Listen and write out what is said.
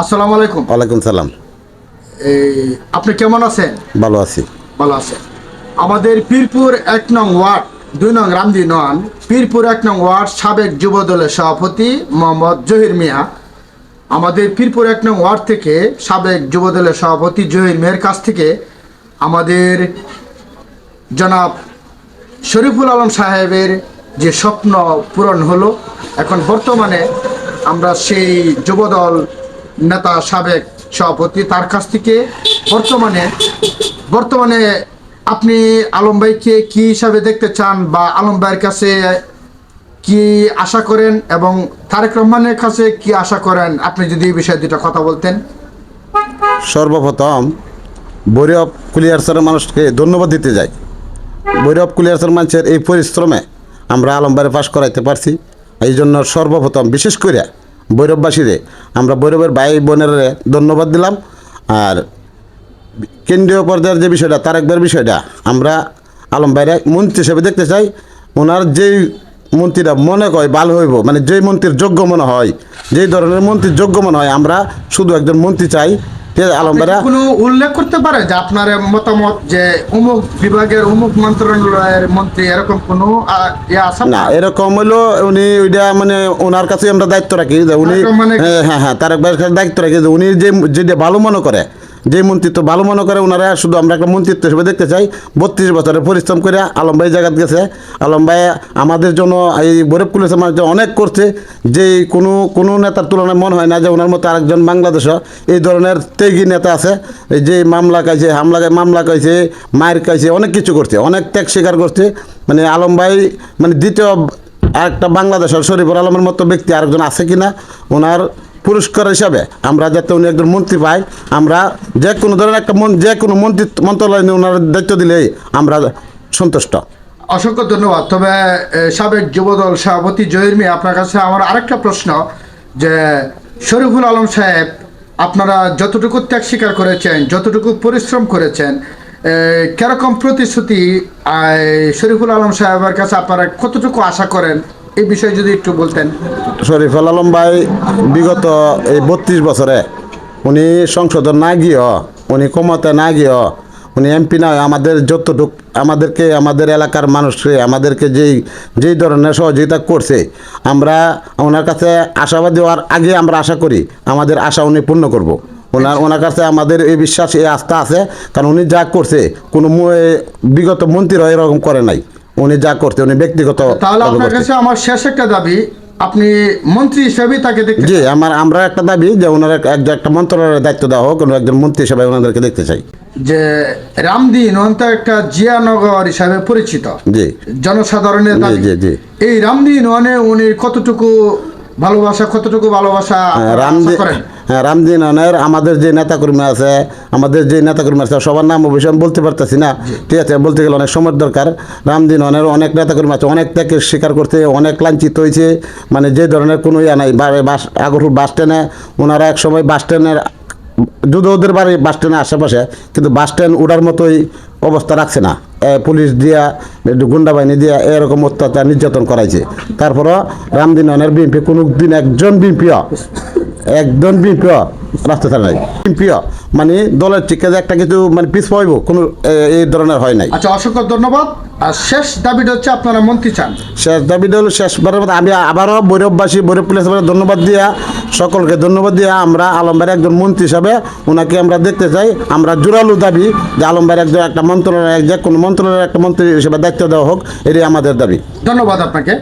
আসসালামু আলাইকুম। ওয়ালাইকুম সালাম। আপনি কেমন আছেন? ভালো আছি। ভালো আছেন। আমাদের পীরপুর 1 নং ওয়ার্ড 2 নং রামদি নন পীরপুর 1 নং ওয়ার্ড সাবেক যুব দলের সভাপতি মোহাম্মদ জহির মিয়া আমাদের পীরপুর 1 নং ওয়ার্ড থেকে সাবেক যুব দলের সভাপতি জহির মিয়ার কাছ থেকে আমাদের জনাব শরীফুল আলম সাহেবের যে স্বপ্ন পূরণ হলো, এখন বর্তমানে আমরা সেই যুবদল নেতা সাবেক সভাপতি তার কাছ থেকে বর্তমানে আপনি আলম ভাইকে কি হিসাবে দেখতে চান বা আলম ভাইয়ের কাছে কি আশা করেন এবং তারেক রহমানের কাছে কি আশা করেন, আপনি যদি এই বিষয়ে দুটো কথা বলতেন। সর্বপ্রথম ভৈরব কুলিয়ারসরের মানুষকে ধন্যবাদ দিতে যাই। ভৈরব কুলিয়ারসর মানুষের এই পরিশ্রমে আমরা আলমবারে পাশ করাইতে পারছি। এই জন্য সর্বপ্রথম বিশেষ করে ভৈরববাসীরে আমরা ভৈরবের ভাই বোনের ধন্যবাদ দিলাম। আর কেন্দ্রীয় পর্যায়ের যে বিষয়টা তারেকবার বিষয়টা আমরা আলম ভাইরে মন্ত্রী হিসেবে দেখতে চাই। ওনার যেই মন্ত্রীরা মনে হয় ভালো হইব, মানে যেই মন্ত্রীর যোগ্য মনে হয়, যেই ধরনের মন্ত্রীর যোগ্য মনে হয়, আমরা শুধু একজন মন্ত্রী চাই। আলম ভাইরা কোনো উল্লেখ করতে পারে যে আপনার মতামত যে অমুক বিভাগের অমুক মন্ত্রণালয়ের মন্ত্রী এরকম কোনো আছে না, এরকম হইলো উনি ওইটা মানে ওনার কাছে আমরা দায়িত্ব রাখি যে উনি হ্যাঁ তারেক ভাইয়ের কাছে দায়িত্ব রাখি যে উনি যেটা ভালো মনে করে, যে মন্ত্রিত্ব ভালো মনে করে ওনারা শুধু আমরা একটা মন্ত্রিত্ব হিসেবে দেখতে চাই। 32 বছরের পরিশ্রম করে আলম ভাই জায়গাত গেছে। আলম ভাই আমাদের জন্য এই ভৈরব পুলিশের মানুষ অনেক করছে, যে কোনো নেতার তুলনায় মনে হয় না যে ওনার মতো আরেকজন বাংলাদেশও এই ধরনের ত্যাগী নেতা আছে। এই যে মামলা খাইছে, মামলা খাইছে, মায়ের খাইছে, অনেক কিছু করছে, অনেক ত্যাগ স্বীকার করছে। মানে আলম ভাই মানে দ্বিতীয় আরেকটা বাংলাদেশের শরীফুল আলমের মতো ব্যক্তি আরেকজন আছে কিনা, ওনার পুরস্কার হিসাবে আমরা যাতে উনি একজন মন্ত্রী পাই, আমরা যে কোনো ধরনের একটা যে কোনো মন্ত্রণালয় নিয়ে ওনার দায়িত্ব দিলেই আমরা সন্তুষ্ট। অসংখ্য ধন্যবাদ। তবে সাবেক যুবদল সভাপতি জহির মিয়া, আপনার কাছে আমার আরেকটা প্রশ্ন যে শরীফুল আলম সাহেব, আপনারা যতটুকু ত্যাগ স্বীকার করেছেন, যতটুকু পরিশ্রম করেছেন, কিরকম প্রতিশ্রুতি শরীফুল আলম সাহেবের কাছে আপনারা কতটুকু আশা করেন, এই বিষয়ে যদি একটু বলতেন। শরীফুল আলম ভাই বিগত এই 32 বছরে উনি সংসদে না গিয়েও, উনি ক্ষমতা না গিয়েও, উনি এমপি না, আমাদের যতটুক আমাদেরকে আমাদের এলাকার মানুষকে আমাদেরকে যেই ধরনের সহযোগিতা করছে, আমরা ওনার কাছে আশাবাদী হওয়ার আগে আমরা আশা করি আমাদের আশা উনি পূর্ণ করব। ওনার কাছে আমাদের এই বিশ্বাস, এই আস্থা আছে, কারণ উনি যা করছে কোনো বিগত মন্ত্রীরা এরকম করে নাই। উনি যা করছে উনি ব্যক্তিগত। তাহলে আপনার কাছে আমার শেষ একটা দাবি, আপনি মন্ত্রী হিসেবে তাকে দেখতে। জি, আমরা একটা দাবি যে ওনার একটা মন্ত্রণালয়ের দায়িত্ব দেওয়া হোক, কোনো একজন মন্ত্রী হিসেবে ওনাদেরকে দেখতে চাই। যে রামদিন তো একটা জিয়ানগর হিসাবে পরিচিত, জি জনসাধারণের দাবি। এই রামদিন উনি কতটুকু ভালোবাসা রামদিনের আমাদের যে নেতাকর্মী আছে, সবার নাম অবশ্যই আমি বলতে পারতেছি না, ঠিক আছে, বলতে গেলে অনেক সময় দরকার। রামদিনের অনেক নেতাকর্মী আছে, অনেক ত্যাগের স্বীকার করতে, অনেক লাঞ্ছিত হয়েছে, মানে যে ধরনের কোনো নাই। আগরপুর বাস স্ট্যান্ডে ওনারা এক সময় বাস স্ট্যান্ডের যদি ওদের বাড়ি বাস স্ট্যান্ডের আশেপাশে, কিন্তু বাস স্ট্যান্ড উঠার মতোই অবস্থা রাখছে না, পুলিশ দিয়া গুন্ডা বাহিনী দিয়া এরকম অত্যাচার নির্যাতন করাইছে। তারপরও রামদিনের বিএনপি কোনো দিন একজন বিএনপিও রাস্তা ছাড়া নাই। বিএনপিও মানে দলের থেকে যে একটা কিছু মানে পিছ পাইব কোনো এই ধরনের হয় নাই। আচ্ছা, অসংখ্য ধন্যবাদ। আর শেষ দাবিটা হচ্ছে আপনারা মন্ত্রী চান। শেষ দাবিটা হলো শেষবারের মতো আমি আবারও ভৈরব পুলিশের ধন্যবাদ দিয়া, সকলকে ধন্যবাদ দিয়া আমরা আলম ভাইয়ের একজন মন্ত্রী হিসাবে ওনাকে আমরা দেখতে চাই। আমরা জোরালো দাবি যে আলম ভাইয়ের একটা মন্ত্রণালয়, যে কোনো মন্ত্রণালয়ের একটা মন্ত্রী হিসেবে দায়িত্ব দেওয়া হোক, এটাই আমাদের দাবি। ধন্যবাদ আপনাকে।